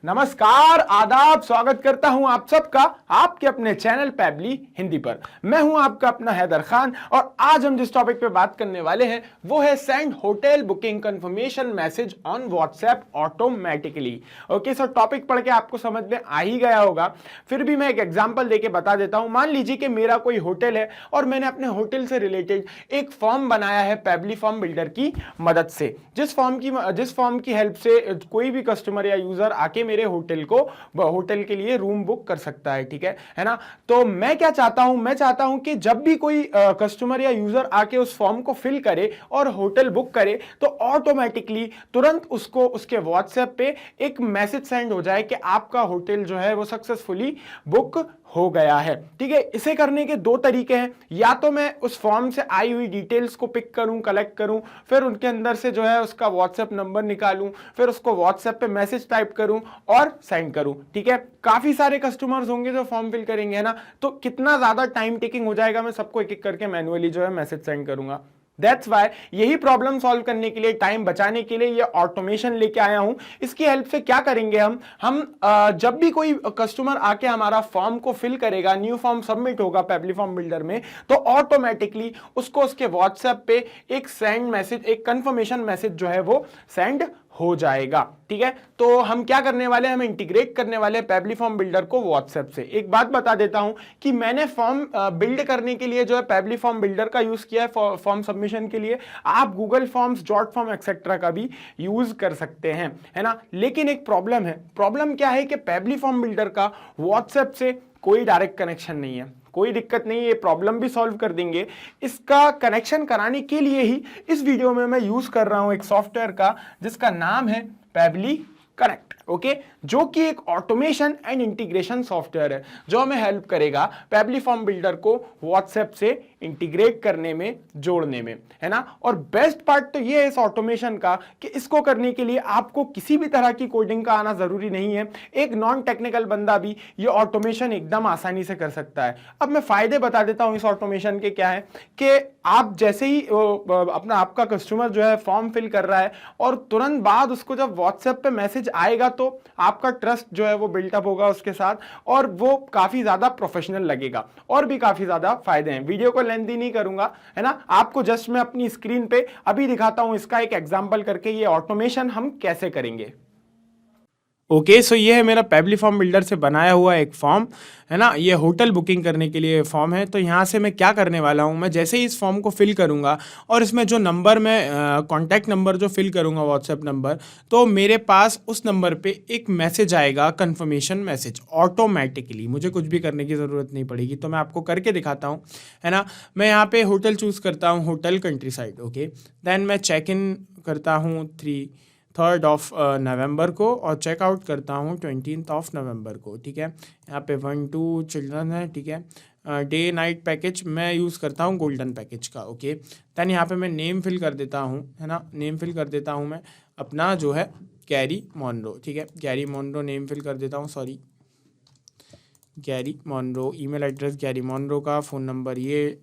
नमस्कार, आदाब, स्वागत करता हूं आप सबका आपके अपने चैनल पैबली हिंदी पर। मैं हूं आपका अपना हैदर खान और आज हम जिस टॉपिक पे बात करने वाले हैं वो है send hotel booking confirmation message on WhatsApp automatically. Okay, so topic पढ़ के आपको समझ में आ ही गया होगा, फिर भी मैं एक एग्जांपल देके बता देता हूं। मान लीजिए कि मेरा कोई होटल है और मैंने अपने होटल से रिलेटेड एक फॉर्म बनाया है पैबली फॉर्म बिल्डर की मदद से, जिस फॉर्म की हेल्प से कोई भी कस्टमर या यूजर आके मेरे होटल के लिए रूम बुक कर सकता है। ठीक है ना। तो मैं क्या चाहता हूं, मैं चाहता हूं कि जब भी कोई कस्टमर या यूजर आके उस फॉर्म को फिल करे और होटल बुक करे तो ऑटोमेटिकली तुरंत उसको उसके व्हाट्सएप पे एक मैसेज सेंड हो जाए कि आपका होटल जो है वो सक्सेसफुली बुक हो गया है। ठीक है, इसे करने के दो तरीके हैं। या तो मैं उस फॉर्म से आई हुई डिटेल्स को पिक करूं, कलेक्ट करूं, फिर उनके अंदर से जो है उसका व्हाट्सएप नंबर निकालूं, फिर उसको व्हाट्सएप पे मैसेज टाइप करूं और सेंड करूं। ठीक है, काफी सारे कस्टमर्स होंगे जो फॉर्म फिल करेंगे, है ना, तो कितना ज्यादा टाइम टेकिंग हो जाएगा। मैं सबको एक एक करके मैन्युअली जो है मैसेज सेंड करूंगा। दैट्स वाई यही प्रॉब्लम सॉल्व करने के लिए, टाइम बचाने के लिए ये ऑटोमेशन लेके आया हूं। इसकी हेल्प से क्या करेंगे हम जब भी कोई कस्टमर आके हमारा फॉर्म को फिल करेगा, न्यू फॉर्म सबमिट होगा पैबली फॉर्म बिल्डर में, तो ऑटोमेटिकली उसको उसके व्हाट्सएप पे एक सेंड मैसेज, एक कंफर्मेशन मैसेज जो है वो सेंड हो जाएगा। ठीक है, तो हम क्या करने वाले हैं, हम इंटीग्रेट करने वाले हैं पैबली फॉर्म बिल्डर को व्हाट्सएप से। एक बात बता देता हूं कि मैंने फॉर्म बिल्ड करने के लिए जो है पैबली फॉर्म बिल्डर का यूज किया है फॉर्म सबमिशन के लिए। आप Google forms, dot form etcetera का भी यूज कर सकते हैं, है ना। लेकिन एक प्रॉब्लम है। प्रॉब्लम क्या है कि पैबली फॉर्म बिल्डर का व्हाट्सएप से कोई डायरेक्ट कनेक्शन नहीं है। कोई दिक्कत नहीं, ये प्रॉब्लम भी सॉल्व कर देंगे। इसका कनेक्शन कराने के लिए ही इस वीडियो में मैं यूज कर रहा हूं एक सॉफ्टवेयर का जिसका नाम है पैबली कनेक्ट। ओके, जो कि एक ऑटोमेशन एंड इंटीग्रेशन सॉफ्टवेयर है जो हमें हेल्प करेगा पैबली फॉर्म बिल्डर को व्हाट्सएप से इंटीग्रेट करने में, जोड़ने में, है ना। और बेस्ट पार्ट तो ये है इस ऑटोमेशन का कि इसको करने के लिए आपको किसी भी तरह की कोडिंग का आना जरूरी नहीं है। एक नॉन टेक्निकल बंदा भी ये ऑटोमेशन एकदम आसानी से कर सकता है। अब मैं फायदे बता देता हूं इस ऑटोमेशन के क्या है कि आप जैसे ही आपका कस्टमर जो है फॉर्म फिल कर रहा है और तुरंत बाद उसको जब व्हाट्सएप पे मैसेज आएगा तो आपका ट्रस्ट जो है वो बिल्टअप होगा उसके साथ और वो काफी ज्यादा प्रोफेशनल लगेगा। और भी काफी ज्यादा फायदे हैं, वीडियो को लेंथी नहीं करूंगा, है ना। आपको जस्ट मैं अपनी स्क्रीन पे अभी दिखाता हूं इसका एक एग्जांपल करके ये ऑटोमेशन हम कैसे करेंगे। ओके, सो ये है मेरा पैबली फॉर्म बिल्डर से बनाया हुआ एक फॉर्म, है ना। ये होटल बुकिंग करने के लिए फॉर्म है। तो यहाँ से मैं क्या करने वाला हूँ, मैं जैसे ही इस फॉर्म को फिल करूँगा और इसमें जो नंबर मैं कॉन्टैक्ट नंबर जो फिल करूँगा व्हाट्सएप नंबर, तो मेरे पास उस नंबर पे एक मैसेज आएगा, कंफर्मेशन मैसेज ऑटोमेटिकली। मुझे कुछ भी करने की ज़रूरत नहीं पड़ेगी। तो मैं आपको करके दिखाता हूँ, है ना। मैं यहाँ पे होटल चूज़ करता हूँ, hotel country Side. Okay, then मैं चेक इन करता हूँ 3 नवंबर को और चेकआउट करता हूँ 20 नवंबर को। ठीक है, यहाँ पे 1-2 चिल्ड्रन है। ठीक है, डे नाइट पैकेज मैं यूज़ करता हूँ गोल्डन पैकेज का। ओके, दैन यहाँ पे मैं नेम फिल कर देता हूँ, है ना। नेम फिल कर देता हूँ मैं अपना जो है गैरी मॉनरो। ठीक है, गैरी मॉनरो नेम फिल कर देता हूँ, sorry Gary Monroe. Email address Gary Monroe का, फ़ोन नंबर ये,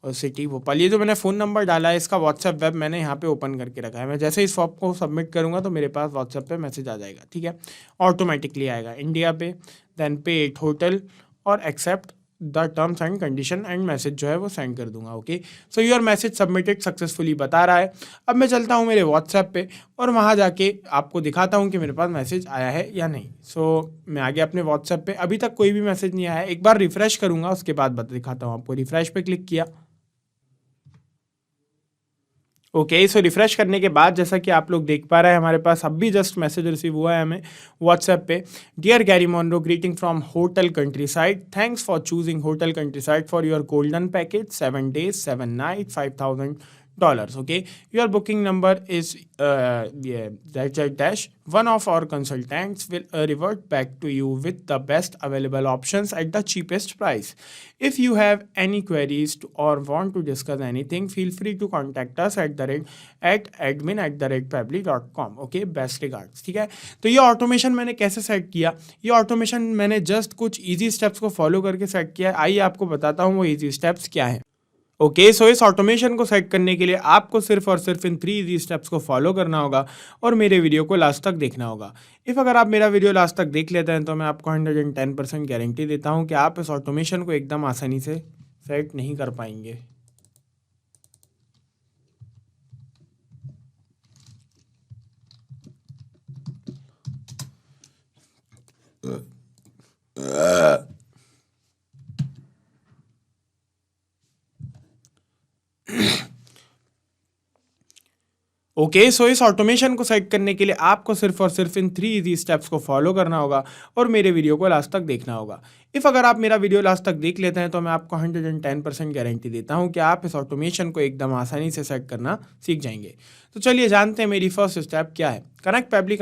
और सिटी भोपाल। ये जो मैंने फ़ोन नंबर डाला है इसका व्हाट्सएप वेब मैंने यहाँ पे ओपन करके रखा है। मैं जैसे इस फॉर्म को सबमिट करूँगा तो मेरे पास व्हाट्सएप पे मैसेज आ जाएगा। ठीक है, ऑटोमेटिकली आएगा इंडिया पे, देन पे इट होटल और accept the terms and condition and message जो है वो सेंड कर दूंगा। Okay, so your message submitted successfully बता रहा है। अब मैं चलता हूँ मेरे व्हाट्सएप पे और वहाँ जाके आपको दिखाता हूँ कि मेरे पास मैसेज आया है या नहीं। सो मैं आगे अपने व्हाट्सएप पे, अभी तक कोई भी मैसेज नहीं आया है। एक बार रिफ्रेश करूँगा उसके बाद दिखाता हूँ आपको। रिफ्रेश पे क्लिक किया। ओके, सो रिफ्रेश करने के बाद जैसा कि आप लोग देख पा रहे हैं हमारे पास अब भी जस्ट मैसेज रिसीव हुआ है हमें व्हाट्सएप पे। Dear Gary Monroe, greeting from hotel country Side, thanks for choosing hotel country side for your golden package 7 days 7 nights $5,000. Okay, your booking number is dash. One of our consultants will revert back to you with the best available options at the cheapest price. If you have any queries or want to discuss anything, feel free to contact us at admin@pably.com. Okay, best regards. ठीक है, तो ये automation मैंने कैसे set किया, ये automation मैंने just कुछ इजी स्टेप्स को फॉलो करके सेट किया। आइए आपको बताता हूँ वो इजी स्टेप्स क्या है। ओके, सो इस ऑटोमेशन को सेट करने के लिए आपको सिर्फ और सिर्फ इन 3 इजी स्टेप्स को फॉलो करना होगा और मेरे वीडियो को लास्ट तक देखना होगा। इफ़ अगर आप मेरा वीडियो लास्ट तक देख लेते हैं तो मैं आपको 110% गारंटी देता हूं कि आप इस ऑटोमेशन को एकदम आसानी से सेट नहीं कर पाएंगे। ओके, सो इस ऑटोमेशन को सेट करने के लिए आपको सिर्फ और सिर्फ इन 3 इजी स्टेप्स को फॉलो करना होगा और मेरे वीडियो को लास्ट तक देखना होगा। इफ़ अगर आप मेरा वीडियो लास्ट तक देख लेते हैं तो मैं आपको 110% गारंटी देता हूं कि आप इस ऑटोमेशन को एकदम आसानी से सेट करना सीख जाएंगे। तो चलिए जानते हैं मेरी फर्स्ट स्टेप क्या है। कनेक्ट पैबली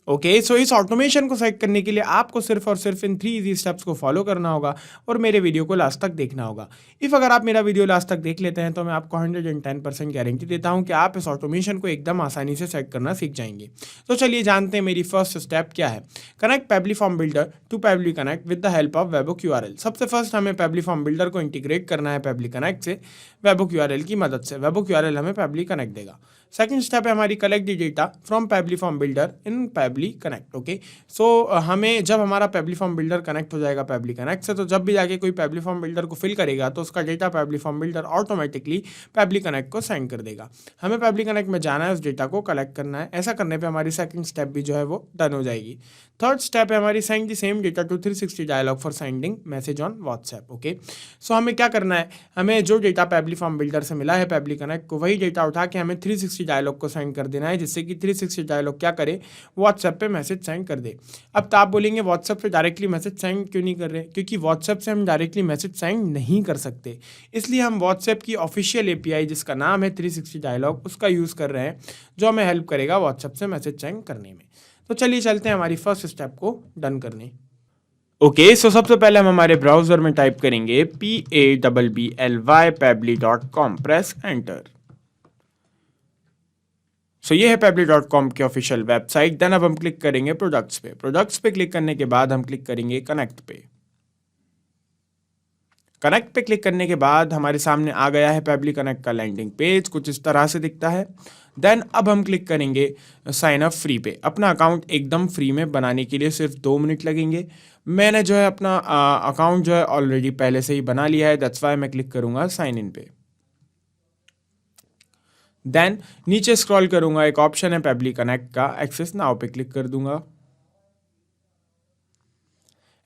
ओके, सो इस ऑटोमेशन को सेट करने के लिए आपको सिर्फ और सिर्फ इन 3 इजी स्टेप्स को फॉलो करना होगा और मेरे वीडियो को लास्ट तक देखना होगा। इफ़ अगर आप मेरा वीडियो लास्ट तक देख लेते हैं तो मैं आपको 110% गारंटी देता हूं कि आप इस ऑटोमेशन को एकदम आसानी से सेट करना सीख जाएंगे। तो चलिए जानते हैं मेरी फर्स्ट स्टेप क्या है। Connect Pabbly form builder to Pabbly connect with the help of Webo QRL। सबसे फर्स्ट हमें पैबली फॉर्म बिल्डर को इंटीग्रेट करना है पैबली कनेक्ट से वेबो QRL की मदद से। वेबो QRL हमें पैबली कनेक्ट देगा। सेकंड स्टेप है हमारी collect the data from Pabbly form builder in Pabbly connect. Okay, so हमें जब हमारा पैबली फॉर्म बिल्डर कनेक्ट हो जाएगा पैबली कनेक्ट से, तो जब भी जाके कोई पैबली फॉर्म बिल्डर को फिल करेगा तो उसका data Pabbly form builder automatically Pabbly connect को सेंड कर देगा। हमें पैबली कनेक्ट में जाना है, उस डेटा को कलेक्ट करना है। ऐसा करने पर हमारी सेकंड स्टेप भी जो है वो डन हो जाएगी। थर्ड स्टेप है हमारी send the same data to 360 dialog for sending message on WhatsApp. Okay, so हमें क्या करना है, हमें जो डेटा पैबली फॉर्म बिल्डर से मिला है पैबली कनेक्ट को, वही डेटा उठा के हमें 360 डायलॉग को सेंड कर देना है, जिससे कि 360 डायलॉग क्या करे, व्हाट्सएप पे मैसेज सेंड कर दे। अब तो आप बोलेंगे व्हाट्सएप पे डायरेक्टली मैसेज सेंड क्यों नहीं कर रहे? क्योंकि व्हाट्सएप से हम डायरेक्टली मैसेज सेंड नहीं कर सकते, इसलिए हम व्हाट्सएप की ऑफिशियल API जिसका नाम है 360 डायलॉग उसका यूज़ कर रहे हैं, जो हमें हेल्प करेगा व्हाट्सएप से मैसेज सेंड करने में। तो चलिए चलते हैं हमारी फर्स्ट स्टेप को डन करने। ओके, सो सबसे पहले हम हमारे ब्राउजर में टाइप करेंगे PABBLY pably.com, प्रेस एंटर। सो ये है pably.com की ऑफिशियल वेबसाइट। देन अब हम क्लिक करेंगे प्रोडक्ट्स पे। प्रोडक्ट्स पे क्लिक करने के बाद हम क्लिक करेंगे कनेक्ट पे। कनेक्ट पे क्लिक करने के बाद हमारे सामने आ गया है पैबली कनेक्ट का लैंडिंग पेज, कुछ इस तरह से दिखता है। देन अब हम क्लिक करेंगे साइन अप फ्री पे। अपना अकाउंट एकदम फ्री में बनाने के लिए सिर्फ 2 मिनट लगेंगे। मैंने जो है अपना अकाउंट जो है ऑलरेडी पहले से ही बना लिया है, दैट्स वाई मैं क्लिक करूंगा साइन इन पे। देन नीचे स्क्रॉल करूंगा, एक ऑप्शन है पैबली कनेक्ट का, एक्सेस नाउ पे क्लिक कर दूंगा।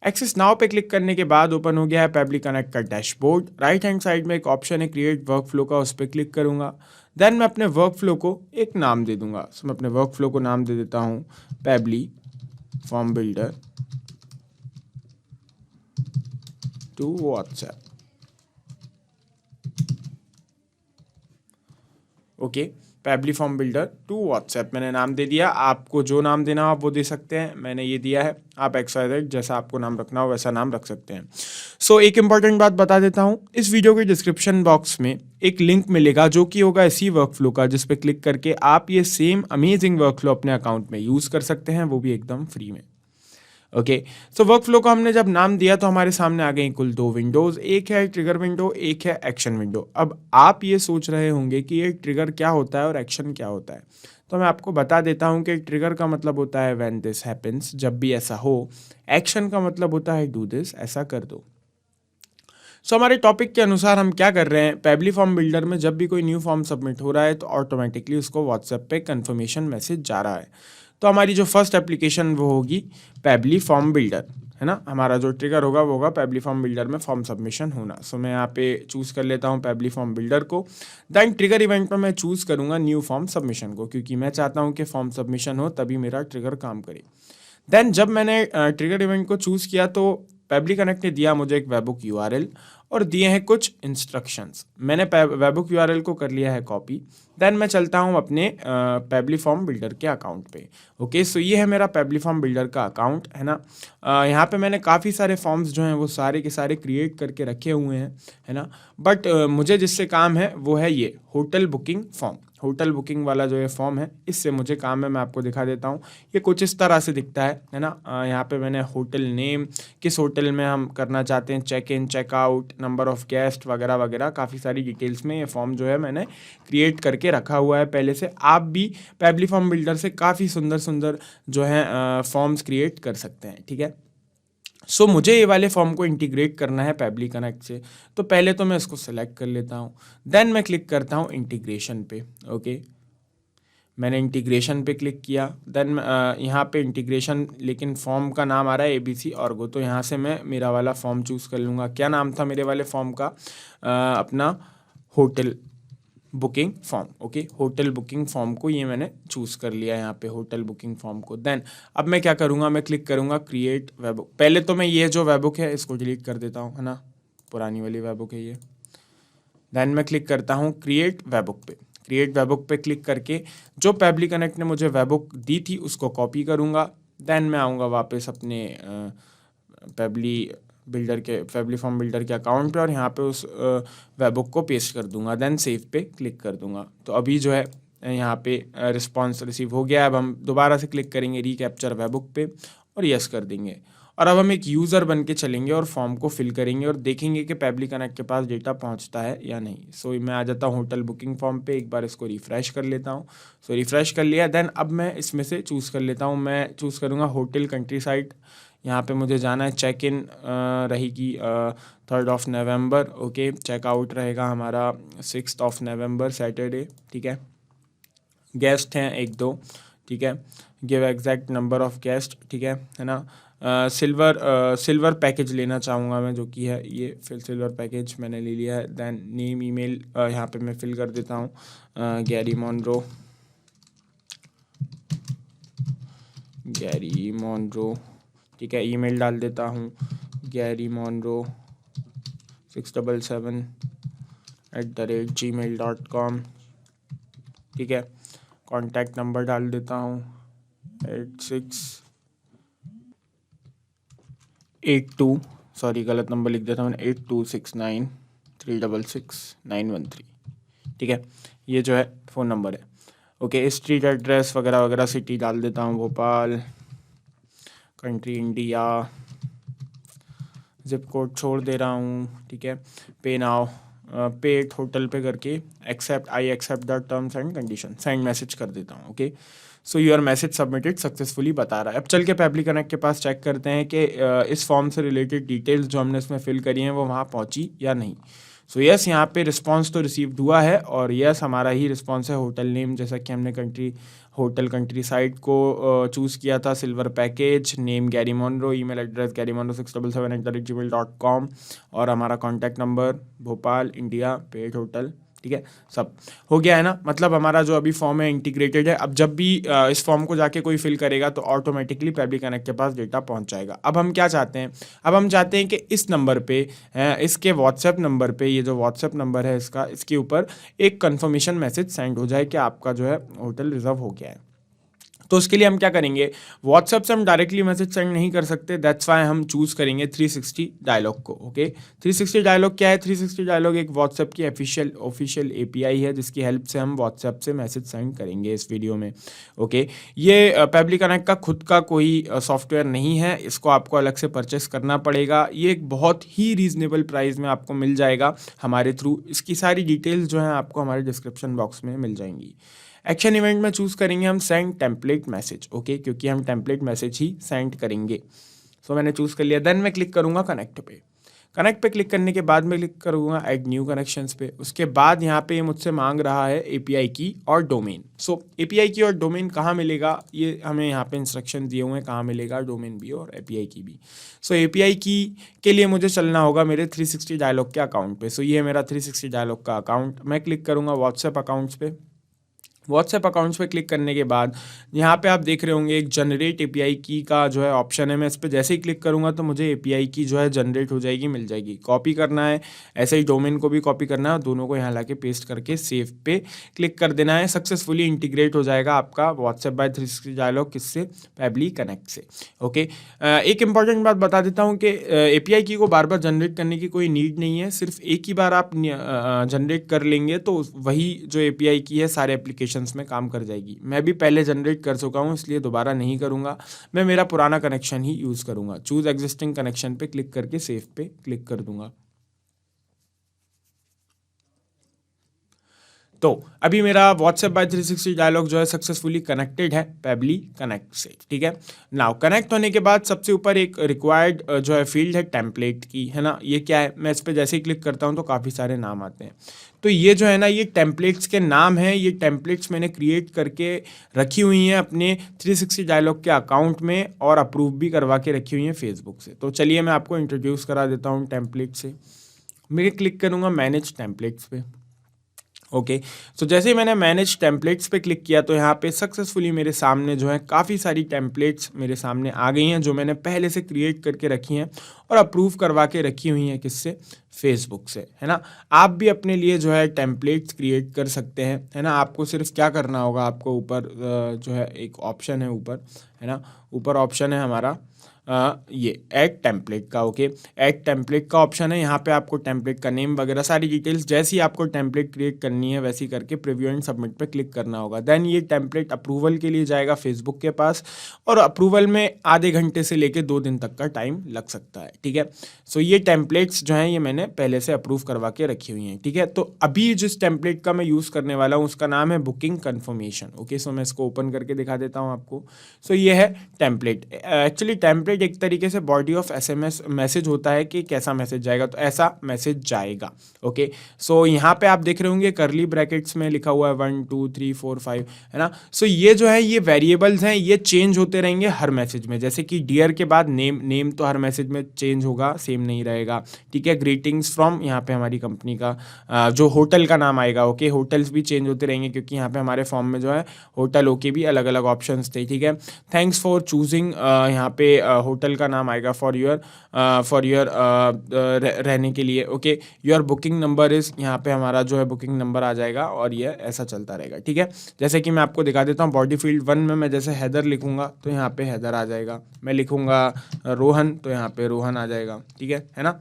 एक्सेस नाउ पे क्लिक करने के बाद ओपन हो गया है पैबली कनेक्ट का डैशबोर्ड। राइट हैंड साइड में एक ऑप्शन है क्रिएट वर्क फ्लो का, उस पर क्लिक करूंगा। देन मैं अपने वर्क फ्लो को एक नाम दे दूंगा। सो मैं अपने वर्क फ्लो को नाम दे देता हूं Pabbly form builder to WhatsApp. Okay, Pabbly form builder to WhatsApp मैंने नाम दे दिया। आपको जो नाम देना हो आप वो दे सकते हैं, मैंने ये दिया है। आप XYZ जैसा आपको नाम रखना हो वैसा नाम रख सकते हैं। सो एक इंपॉर्टेंट बात बता देता हूँ, इस वीडियो के डिस्क्रिप्शन बॉक्स में एक लिंक मिलेगा जो कि होगा इसी वर्क फ्लो का, जिस पे क्लिक करके आप ये सेम अमेजिंग वर्क फ्लो अपने अकाउंट में यूज़ कर सकते हैं, वो भी एकदम फ्री में। ओके, सो वर्क फ्लो को हमने जब नाम दिया तो हमारे सामने आ गई कुल 2 विंडोज़, एक है ट्रिगर विंडो, एक है एक्शन विंडो। अब आप ये सोच रहे होंगे कि ये ट्रिगर क्या होता है और एक्शन क्या होता है, तो मैं आपको बता देता हूँ कि ट्रिगर का मतलब होता है व्हेन दिस हैपेंस, जब भी ऐसा हो। एक्शन का मतलब होता है डू दिस, ऐसा कर दो। सो हमारे टॉपिक के अनुसार हम क्या कर रहे हैं, पैबली फॉर्म बिल्डर में जब भी कोई न्यू फॉर्म सबमिट हो रहा है तो ऑटोमेटिकली उसको व्हाट्सएप पे कंफर्मेशन मैसेज जा रहा है। तो हमारी जो फर्स्ट एप्लीकेशन वो होगी पैबली फॉर्म बिल्डर, है ना। हमारा जो ट्रिगर होगा वो होगा पैबली फॉर्म बिल्डर में फॉर्म सबमिशन होना। सो मैं यहाँ पे चूज़ कर लेता हूँ पैबली फॉर्म बिल्डर को। देन ट्रिगर इवेंट पर मैं चूज़ करूँगा न्यू फॉर्म सबमिशन को, क्योंकि मैं चाहता हूँ कि फॉर्म सबमिशन हो तभी मेरा ट्रिगर काम करे। देन जब मैंने ट्रिगर इवेंट को चूज़ किया तो पैबली कनेक्ट ने दिया मुझे एक वेबो QRL और दिए हैं कुछ इंस्ट्रक्शंस। मैंने वेबबुक यूआरएल को कर लिया है कॉपी। देन मैं चलता हूँ अपने पेबली फॉर्म बिल्डर के अकाउंट पे। ओके, सो ये है मेरा पेबली फॉर्म बिल्डर का अकाउंट, है ना। यहाँ पे मैंने काफ़ी सारे फॉर्म्स जो हैं वो सारे के सारे क्रिएट करके रखे हुए हैं, है ना। बट मुझे जिससे काम है वो है ये hotel booking form. Hotel booking वाला जो ये फॉर्म है, इससे मुझे काम है। मैं आपको दिखा देता हूँ। ये कुछ इस तरह से दिखता है ना। यहाँ पे मैंने होटल नेम, किस होटल में हम करना चाहते हैं, check in, check out, number of guest वगैरह वगैरह, काफ़ी सारी डिटेल्स में ये फॉर्म जो है मैंने क्रिएट करके रखा हुआ है पहले से। आप भी पेबली फॉर्म बिल्डर से काफ़ी सुंदर सुंदर जो है फॉर्म्स क्रिएट कर सकते हैं, ठीक है। सो मुझे ये वाले फॉर्म को इंटीग्रेट करना है पेबली कनेक्ट से। तो पहले तो मैं इसको सेलेक्ट कर लेता हूँ, देन मैं क्लिक करता हूँ इंटीग्रेशन पे। ओके, मैंने इंटीग्रेशन पे क्लिक किया। देन यहाँ पे इंटीग्रेशन, लेकिन फॉर्म का नाम आ रहा है ABC ऑर्गो, तो यहाँ से मैं मेरा वाला फॉर्म चूज़ कर लूँगा। क्या नाम था मेरे वाले फॉर्म का? अपना hotel booking form. Okay, hotel booking form को ये मैंने चूज़ कर लिया यहाँ पे, होटल बुकिंग फॉर्म को। देन अब मैं क्या करूँगा, मैं क्लिक करूँगा क्रिएट वेबबुक। पहले तो मैं ये जो वेबबुक है इसको डिलीट कर देता हूँ, है ना, पुरानी वाली वेबबुक है ये। देन मैं क्लिक करता हूँ क्रिएट वेबबुक पे। क्रिएट वेबबुक पे क्लिक करके जो पेबली कनेक्ट ने मुझे वेबबुक दी थी उसको कॉपी करूँगा। देन मैं आऊँगा वापस अपने पेबली बिल्डर के, पेबली फॉर्म बिल्डर के अकाउंट पे, और यहाँ पे उस वेबबुक को पेस्ट कर दूंगा। देन सेव पे क्लिक कर दूंगा। तो अभी जो है यहाँ पे रिस्पांस रिसीव हो गया। अब हम दोबारा से क्लिक करेंगे रिकैप्चर वेबबुक पे और यस कर देंगे। और अब हम एक यूज़र बन के चलेंगे और फॉर्म को फिल करेंगे और देखेंगे कि पेबली कनेक्ट के पास डेटा पहुंचता है या नहीं। सो मैं आ जाता हूँ होटल बुकिंग फॉर्म पे, एक बार इसको रिफ़्रेश कर लेता हूँ। सो रिफ़्रेश कर लिया। देन अब मैं इसमें से चूज़ कर लेता हूँ, मैं चूज़ करूँगा होटल कंट्री साइड। यहाँ पे मुझे जाना है, चेक इन रहेगी 3 नवंबर। ओके, चेकआउट रहेगा हमारा 6 नवंबर सैटरडे, ठीक है। गेस्ट हैं 1-2, ठीक है। Give exact number of guest, ठीक है ना। सिल्वर पैकेज लेना चाहूँगा मैं, जो कि है ये। फिर सिल्वर पैकेज मैंने ले लिया है। देन नेम ईमेल यहाँ पे मैं फिल कर देता हूँ, गैरी मॉनरो, ठीक है। ईमेल डाल देता हूँ garymonro677@gmail.com, ठीक है। कॉन्टैक्ट नंबर डाल देता हूँ 8682, सॉरी गलत नंबर लिख देता हूँ मैंने, 8269366913, ठीक है। ये जो है फ़ोन नंबर है। ओके, स्ट्रीट एड्रेस वगैरह वगैरह, सिटी डाल देता हूँ Bhopal, country India, zip code छोड़ दे रहा हूँ, ठीक है। पे नाउ, पे इट होटल पे करके I accept the terms and condition, send message कर देता हूँ। Okay, so your message submitted successfully बता रहा है। अब चल के पेबली कनेक्ट के पास चेक करते हैं कि इस फॉर्म से रिलेटेड डिटेल्स जो हमने इसमें फिल करी हैं वो वहाँ पहुँची या नहीं। सो यस, यहाँ पे रिस्पांस तो रिसीव्ड हुआ है, और यस हमारा ही रिस्पांस है। होटल नेम, जैसा कि हमने होटल कंट्री साइड को चूज़ किया था, silver package, name Gary Monro, email address garymonro677@gmail.com, और हमारा contact number Bhopal India, paid hotel, ठीक है। सब हो गया है ना। मतलब हमारा जो अभी फॉर्म है इंटीग्रेटेड है। अब जब भी इस फॉर्म को जाके कोई फिल करेगा तो ऑटोमेटिकली पेबली कनेक्ट के पास डेटा पहुंच जाएगा। अब हम क्या चाहते हैं, अब हम चाहते हैं कि इस नंबर पे, इसके व्हाट्सएप नंबर पे, ये जो व्हाट्सएप नंबर है इसके ऊपर एक कंफर्मेशन मैसेज सेंड हो जाए कि आपका जो है होटल रिजर्व हो गया है। तो उसके लिए हम क्या करेंगे, व्हाट्सएप से हम डायरेक्टली मैसेज सेंड नहीं कर सकते। दैट्स वाई हम चूज़ करेंगे 360 डायलॉग को। ओके, 360 डायलॉग क्या है? 360 डायलॉग एक व्हाट्सएप की ऑफिशियल API है, जिसकी हेल्प से हम व्हाट्सएप से मैसेज सेंड करेंगे इस वीडियो में। ओके, ये पेबली कनेक्ट का खुद का कोई सॉफ्टवेयर नहीं है, इसको आपको अलग से परचेस करना पड़ेगा। ये एक बहुत ही रीजनेबल प्राइस में आपको मिल जाएगा हमारे थ्रू। इसकी सारी डिटेल्स जो हैं आपको हमारे डिस्क्रिप्शन बॉक्स में मिल जाएंगी। एक्शन इवेंट में चूज़ करेंगे हम सेंड टेम्पलेट मैसेज। ओके, क्योंकि हम टेम्पलेट मैसेज ही सेंड करेंगे। सो मैंने चूज़ कर लिया। देन मैं क्लिक करूँगा कनेक्ट पे। कनेक्ट पे क्लिक करने के बाद मैं क्लिक करूँगा ऐड न्यू कनेक्शंस पे। उसके बाद यहाँ पे मुझसे मांग रहा है API की और डोमेन। सो API की और डोमेन कहाँ मिलेगा, ये हमें यहाँ पे इंस्ट्रक्शन दिए हुए हैं कहाँ मिलेगा, डोमेन भी और API की भी। सो API की के लिए मुझे चलना होगा मेरे 360 डायलॉग के अकाउंट पे। सो ये है मेरा 360 डायलॉग का अकाउंट। मैं क्लिक करूँगा व्हाट्सएप अकाउंट्स पे। व्हाट्सएप अकाउंट्स पे क्लिक करने के बाद यहाँ पे आप देख रहे होंगे एक जनरेट एपीआई की का जो है ऑप्शन है। मैं इस पर जैसे ही क्लिक करूँगा तो मुझे एपीआई की जो है जनरेट हो जाएगी, मिल जाएगी। कॉपी करना है, ऐसे ही डोमेन को भी कॉपी करना है और दोनों को यहाँ लाके पेस्ट करके सेव पे क्लिक कर देना है। सक्सेसफुली इंटीग्रेट हो जाएगा आपका व्हाट्सएप बाय 360 डायलॉग किससे, पेबली कनेक्ट से। ओके, एक इंपॉर्टेंट बात बता देता हूँ कि एपीआई की को बार बार जनरेट करने की कोई नीड नहीं है। सिर्फ एक ही बार आप जनरेट कर लेंगे तो वही जो एपीआई की है सारे एप्लीकेशंस में काम कर जाएगी। मैं भी पहले जनरेट कर चुका हूँ इसलिए दोबारा नहीं करूँगा, मैं मेरा पुराना कनेक्शन ही यूज़ करूँगा। चूज़ एग्जिस्टिंग कनेक्शन पे क्लिक करके सेव पे क्लिक कर दूंगा। तो अभी मेरा व्हाट्सएप बाय 360 डायलॉग जो है सक्सेसफुली कनेक्टेड है पेबली कनेक्ट से। ठीक है, नाउ कनेक्ट होने के बाद सबसे ऊपर एक रिक्वायर्ड जो है फील्ड है टेम्पलेट की, है ना। ये क्या है, मैं इस पर जैसे ही क्लिक करता हूँ तो काफ़ी सारे नाम आते हैं। तो ये जो है ना, ये टेम्पलेट्स के नाम हैं। ये टेम्पलेट्स मैंने क्रिएट करके रखी हुई हैं अपने 360 डायलॉग के अकाउंट में और अप्रूव भी करवा के रखी हुई हैं फेसबुक से। तो चलिए मैं आपको इंट्रोड्यूस करा देता हूँ टेम्पलेट से। मैं क्लिक करूँगा मैनेज टेम्पलेट्स पे। ओके, सो जैसे ही मैंने मैनेज टेम्पलेट्स पे क्लिक किया तो यहाँ पे सक्सेसफुली मेरे सामने जो है काफ़ी सारी टेम्पलेट्स मेरे सामने आ गई हैं जो मैंने पहले से क्रिएट करके रखी हैं और अप्रूव करवा के रखी हुई हैं किससे, फेसबुक से, है ना। आप भी अपने लिए जो है टेम्पलेट्स क्रिएट कर सकते हैं, है ना। आपको सिर्फ क्या करना होगा, आपको ऊपर जो है एक ऑप्शन है ऊपर, है ना, ऊपर ऑप्शन है हमारा ये ऐड टेम्पलेट का। ओके, ऐड टेम्पलेट का ऑप्शन है। यहाँ पे आपको टेम्पलेट का नेम वगैरह सारी डिटेल्स जैसी आपको टेम्पलेट क्रिएट करनी है वैसी करके प्रीव्यू एंड सबमिट पे क्लिक करना होगा। देन ये टेम्पलेट अप्रूवल के लिए जाएगा फेसबुक के पास और अप्रूवल में आधे घंटे से लेकर 2 दिन तक का टाइम लग सकता है। ठीक है, सो ये टेम्पलेट्स जो हैं ये मैंने पहले से अप्रूव करवा के रखी हुई हैं। ठीक है, तो अभी जिस टेम्पलेट का मैं यूज़ करने वाला हूँ उसका नाम है बुकिंग कन्फर्मेशन। ओके, सो मैं इसको ओपन करके दिखा देता हूँ आपको। सो ये है टेम्पलेट। एक्चुअली टेम्पलेट एक तरीके से बॉडी ऑफ एसएमएस मैसेज होता है कि कैसा मैसेज जाएगा, तो ऐसा मैसेज जाएगा। ओके, सो यहाँ पे आप देख रहे होंगे करली ब्रैकेट्स में लिखा हुआ है 1 2 3 4 5, है ना। सो ये जो है ये वेरिएबल्स हैं, ये चेंज होते रहेंगे हर मैसेज में। जैसे कि डियर के बाद नेम तो हर मैसेज में चेंज होगा, सेम नहीं रहेगा। ठीक है, ग्रीटिंग्स फ्रॉम, यहाँ पे हमारी कंपनी का जो होटल का नाम आएगा। ओके, होटल्स भी चेंज होते रहेंगे क्योंकि यहाँ पे हमारे फॉर्म में जो है होटल ओके भी अलग अलग ऑप्शंस थे। ठीक है, थैंक्स फॉर चूजिंग, यहाँ पे होटल का नाम आएगा फॉर योर रहने के लिए। Okay, your booking number is, यहाँ पे हमारा जो है बुकिंग नंबर आ जाएगा और ये ऐसा चलता रहेगा। ठीक है, जैसे कि मैं आपको दिखा देता हूँ बॉडी फील्ड 1 में मैं जैसे हैदर लिखूंगा तो यहाँ पे हैदर आ जाएगा। मैं लिखूंगा रोहन तो यहाँ पे रोहन आ जाएगा। ठीक है ना,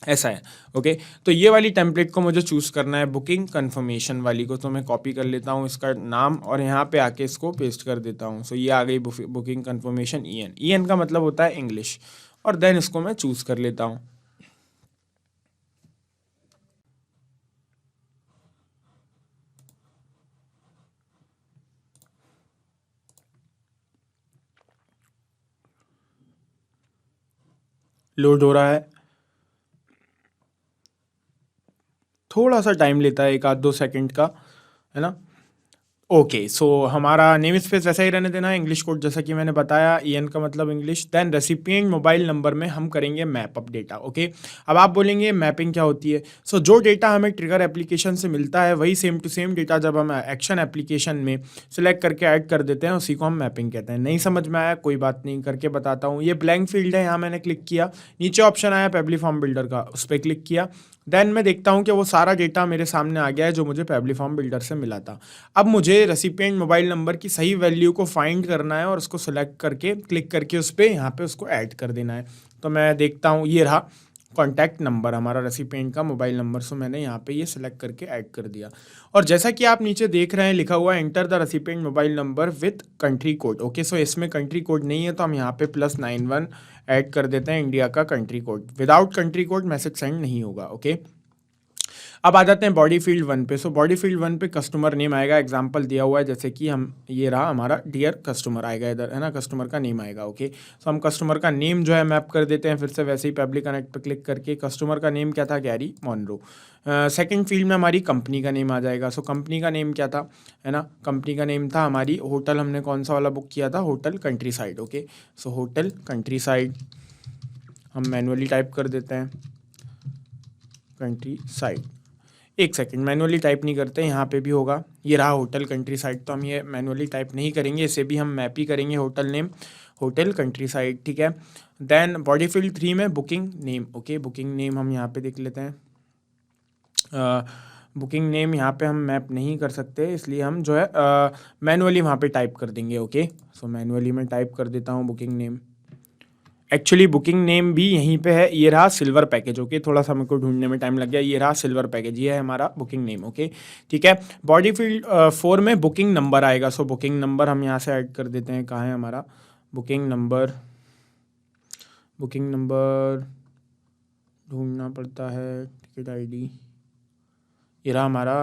ऐसा है। ओके, तो ये वाली टेम्पलेट को मुझे चूज़ करना है बुकिंग कन्फर्मेशन वाली को, तो मैं कॉपी कर लेता हूँ इसका नाम और यहाँ पे आके इसको पेस्ट कर देता हूँ। सो ये आ गई बुकिंग कन्फर्मेशन EN का मतलब होता है इंग्लिश, और देन इसको मैं चूज़ कर लेता हूँ। लोड हो रहा है, थोड़ा सा टाइम लेता है, 1-2 सेकंड का, है ना। ओके, सो हमारा नेम स्पेस वैसा ही रहने देना है, इंग्लिश कोड जैसा कि मैंने बताया, EN का मतलब English. Then recipient mobile number में हम करेंगे मैप अप डेटा। ओके, अब आप बोलेंगे मैपिंग क्या होती है। सो जो डेटा हमें ट्रिगर एप्लीकेशन से मिलता है वही सेम टू सेम डेटा जब हम एक्शन एप्लीकेशन में सिलेक्ट करके ऐड कर देते हैं उसी को हम मैपिंग कहते हैं। नहीं समझ में आया कोई बात नहीं, करके बताता हूँ। ये ब्लैंक फील्ड है, यहाँ मैंने क्लिक किया, नीचे ऑप्शन आया पेबली फॉर्म बिल्डर का, उस पर क्लिक किया। देन मैं देखता हूँ कि वो सारा डेटा मेरे सामने आ गया है जो मुझे पेबली फॉर्म बिल्डर से मिला था। अब मुझे रेसिपिएंट मोबाइल नंबर की सही वैल्यू को फाइंड करना है और उसको सेलेक्ट करके क्लिक करके उस पर यहाँ पे उसको ऐड कर देना है। तो मैं देखता हूँ ये रहा कॉन्टैक्ट नंबर हमारा रेसिपिएंट का मोबाइल नंबर, सो मैंने यहाँ पे ये सिलेक्ट करके ऐड कर दिया। और जैसा कि आप नीचे देख रहे हैं लिखा हुआ है enter the recipient mobile number with country code. Okay, so इसमें कंट्री कोड नहीं है तो हम यहाँ पे +91 ऐड कर देते हैं, इंडिया का country code. Without country code message send नहीं होगा। ओके, अब आ जाते हैं बॉडी फील्ड 1 पे। सो बॉडी फील्ड 1 पे कस्टमर नेम आएगा, एग्जांपल दिया हुआ है जैसे कि हम, ये रहा हमारा डियर कस्टमर आएगा इधर, है ना, कस्टमर का नेम आएगा। ओके, सो हम कस्टमर का नेम जो है मैप कर देते हैं फिर से वैसे ही पेबली कनेक्ट पे क्लिक करके। कस्टमर का नेम क्या था, गैरी मोनरो। सेकंड फील्ड में हमारी कंपनी का नेम आ जाएगा। सो कंपनी का नेम क्या था, है ना, कंपनी का नेम था हमारी, होटल हमने कौन सा वाला बुक किया था, hotel country Side. Okay, so hotel country side हम मैनुअली टाइप कर देते हैं, कंट्री साइड। एक सेकंड, मैनुअली टाइप नहीं करते, यहाँ पे भी होगा, ये रहा होटल कंट्री साइड, तो हम ये मैनुअली टाइप नहीं करेंगे, इसे भी हम मैप ही करेंगे, hotel name, hotel country side, ठीक है। देन बॉडी फील्ड 3 में booking name, okay, booking name हम यहाँ पे देख लेते हैं। बुकिंग नेम यहाँ पे हम मैप नहीं कर सकते, इसलिए हम जो है मैनुअली वहाँ पे टाइप कर देंगे, ओके। सो मैनुअली मैं टाइप कर देता हूँ booking name. Actually booking name भी यहीं पे है, ये रहा सिल्वर पैकेज, ओके, थोड़ा सा मेरे को ढूंढने में टाइम लग गया, ये रहा सिल्वर पैकेज, ये है हमारा बुकिंग नेम, ओके, ठीक है। बॉडी फील्ड 4 में बुकिंग नंबर आएगा, सो बुकिंग नंबर हम यहाँ से ऐड कर देते हैं, कहाँ है हमारा बुकिंग नंबर, बुकिंग नंबर ढूंढना पड़ता है, टिकट आईडी, ये रहा हमारा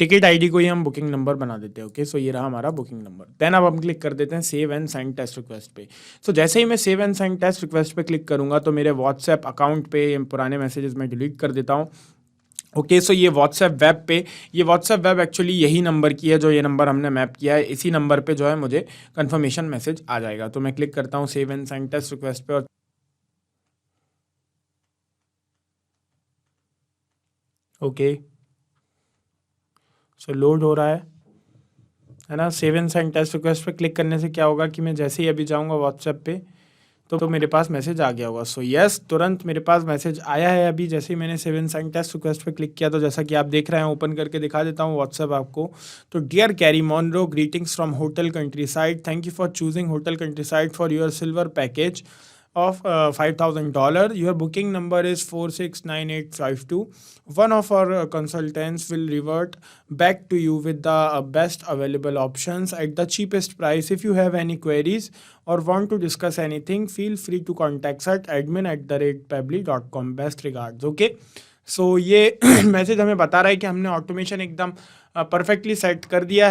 टिकट आईडी को ही हम बुकिंग नंबर बना देते हैं, ओके। सो ये रहा हमारा बुकिंग नंबर। देन अब हम क्लिक कर देते हैं save and send test request पे। सो जैसे ही मैं save and send test request पे क्लिक करूंगा तो मेरे व्हाट्सएप अकाउंट पे पुराने मैसेजेस मैं डिलीट कर देता हूँ, ओके। सो ये व्हाट्सएप वेब पे, ये व्हाट्सएप वेब एक्चुअली यही नंबर की है, जो ये नंबर हमने मैप किया है, इसी नंबर पे जो है मुझे कन्फर्मेशन मैसेज आ जाएगा। तो मैं क्लिक करता हूँ save and send test request पे, और ओके, सो लोड हो रहा है ना। Save and send test request पे क्लिक करने से क्या होगा कि मैं जैसे ही अभी जाऊंगा व्हाट्सएप पे तो मेरे पास मैसेज आ गया होगा। सो यस, तुरंत मेरे पास मैसेज आया है अभी, जैसे ही मैंने save and send test request पे क्लिक किया, तो जैसा कि आप देख रहे हैं, ओपन करके दिखा देता हूँ व्हाट्सएप आपको। तो dear Carrie Monroe, greetings from hotel country side, thank you for choosing hotel country side for your silver package of $5,000. Your booking number is 469852. One of our consultants will revert back to you with the best available options at the cheapest price. If you have any queries or want to discuss anything, feel free to contact us at admin@pabbly.com. Best regards. Okay. So ये message हमें बता रहा है कि हमने automation एकदम perfectly set कर दिया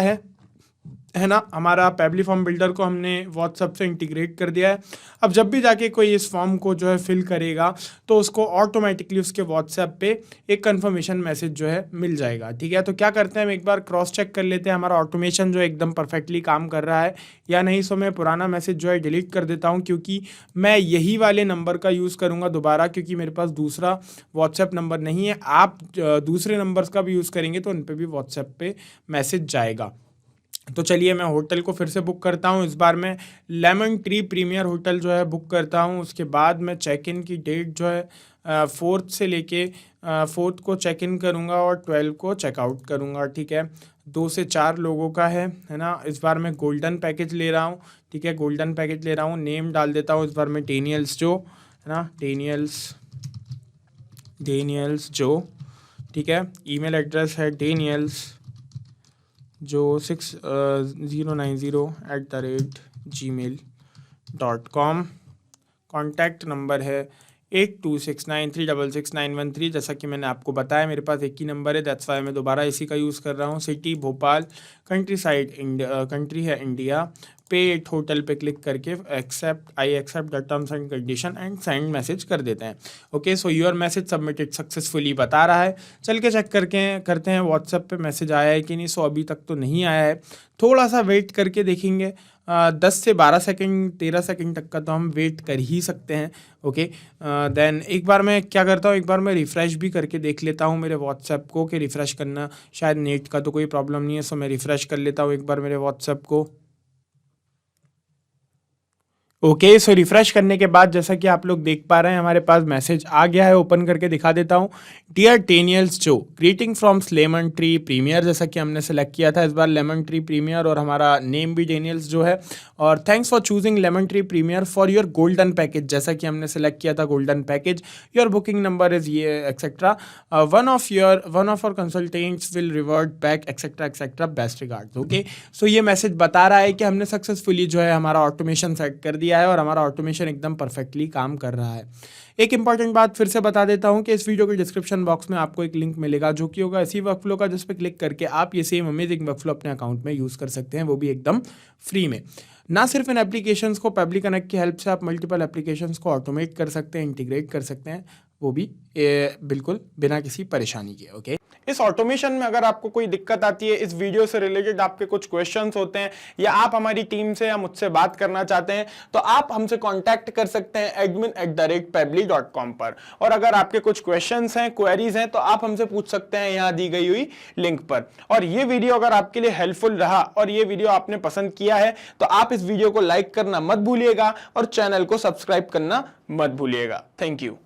है ना। हमारा पैबली फॉर्म बिल्डर को हमने व्हाट्सएप से इंटीग्रेट कर दिया है। अब जब भी जाके कोई इस फॉर्म को जो है फिल करेगा तो उसको ऑटोमेटिकली उसके व्हाट्सएप पे एक कंफर्मेशन मैसेज जो है मिल जाएगा, ठीक है। तो क्या करते हैं, हम एक बार क्रॉस चेक कर लेते हैं हमारा ऑटोमेशन जो एकदम परफेक्टली काम कर रहा है या नहीं। सो मैं पुराना मैसेज जो है डिलीट कर देता हूँ, क्योंकि मैं यही वाले नंबर का यूज़ करूँगा दोबारा, क्योंकि मेरे पास दूसरा व्हाट्सएप नंबर नहीं है। आप दूसरे नंबर्स का भी यूज़ करेंगे तो उन पर भी व्हाट्सएप पे मैसेज जाएगा। तो चलिए मैं होटल को फिर से बुक करता हूँ। इस बार मैं लेमन ट्री प्रीमियर होटल जो है बुक करता हूँ। उसके बाद मैं चेक इन की डेट जो है 4th से लेके 4th को चेक इन करूँगा और 12 को चेकआउट करूँगा, ठीक है। 2 से 4 लोगों का है ना। इस बार मैं गोल्डन पैकेज ले रहा हूँ, ठीक है, गोल्डन पैकेज ले रहा हूँ। नेम डाल देता हूँ इस बार मैं डेनियल्स जो, है ना, डेनियल्स जो, ठीक है। ईमेल एड्रेस है डेनियल्स जो 6090@gmail.com। कॉन्टैक्ट नंबर है 8269366913। जैसा कि मैंने आपको बताया मेरे पास एक ही नंबर है, दैट्स वाई मैं दोबारा इसी का यूज़ कर रहा हूँ। City Bhopal, country side India, country है इंडिया। पे इट होटल पे क्लिक करके I accept the terms and condition and send message कर देते हैं, okay. So your message submitted successfully बता रहा है। चल के चेक करते हैं व्हाट्सएप पे मैसेज आया है कि नहीं। सो अभी तक तो नहीं आया है, थोड़ा सा वेट करके देखेंगे। 10 से 12 सेकंड 13 सेकंड तक का तो हम वेट कर ही सकते हैं, ओके। देन एक बार मैं क्या करता हूँ, एक बार मैं रिफ़्रेश भी करके देख लेता हूँ मेरे व्हाट्सएप को, कि रिफ़्रेश करना शायद नेट का तो कोई प्रॉब्लम नहीं है। सो मैं रिफ़्रेश कर लेता हूँ एक बार मेरे व्हाट्सएप को, ओके। सो रिफ्रेश करने के बाद जैसा कि आप लोग देख पा रहे हैं हमारे पास मैसेज आ गया है। ओपन करके दिखा देता हूँ। Dear Daniels Joe, greeting from Lemon Tree Premier, जैसा कि हमने सेलेक्ट किया था इस बार लेमन ट्री प्रीमियर, और हमारा नेम भी डेनियल्स जो है। और thanks for choosing Lemon Tree Premier for your golden package, जैसा कि हमने सेलेक्ट किया था golden package. Your booking number is ये etcetera. One of our consultants will revert back etcetera etcetera, best regards, okay. So ये message बता रहा है कि हमने सक्सेसफुली जो है हमारा ऑटोमेशन सेट कर दिया है और हमारा ऑटोमेशन एकदम परफेक्टली काम कर रहा है। एक इंपॉर्टेंट बात फिर से बता देता हूं कि इस वीडियो के डिस्क्रिप्शन बॉक्स में आपको एक लिंक मिलेगा जो कि होगा इसी वर्कफ्लो का, जिस पर क्लिक करके आप ये सेम अमेजिंग वर्कफ्लो अपने अकाउंट में यूज़ कर सकते हैं, वो भी एकदम फ्री में। ना सिर्फ इन एप्लीकेशंस को पैबली कनेक्ट की हेल्प से आप मल्टीपल एप्लीकेशंस को ऑटोमेट कर सकते हैं, इंटीग्रेट कर सकते हैं, वो भी बिल्कुल बिना किसी परेशानी के, ओके। इस ऑटोमेशन में अगर आपको कोई दिक्कत आती है, इस वीडियो से रिलेटेड आपके कुछ क्वेश्चंस होते हैं या आप हमारी टीम से या मुझसे बात करना चाहते हैं, तो आप हमसे कांटेक्ट कर सकते हैं admin@pabbly.com पर। और अगर आपके कुछ क्वेश्चंस हैं, क्वेरीज हैं, तो आप हमसे पूछ सकते हैं यहां दी गई हुई लिंक पर। और ये वीडियो अगर आपके लिए हेल्पफुल रहा और ये वीडियो आपने पसंद किया है तो आप इस वीडियो को लाइक करना मत भूलिएगा और चैनल को सब्सक्राइब करना मत भूलिएगा। Thank you.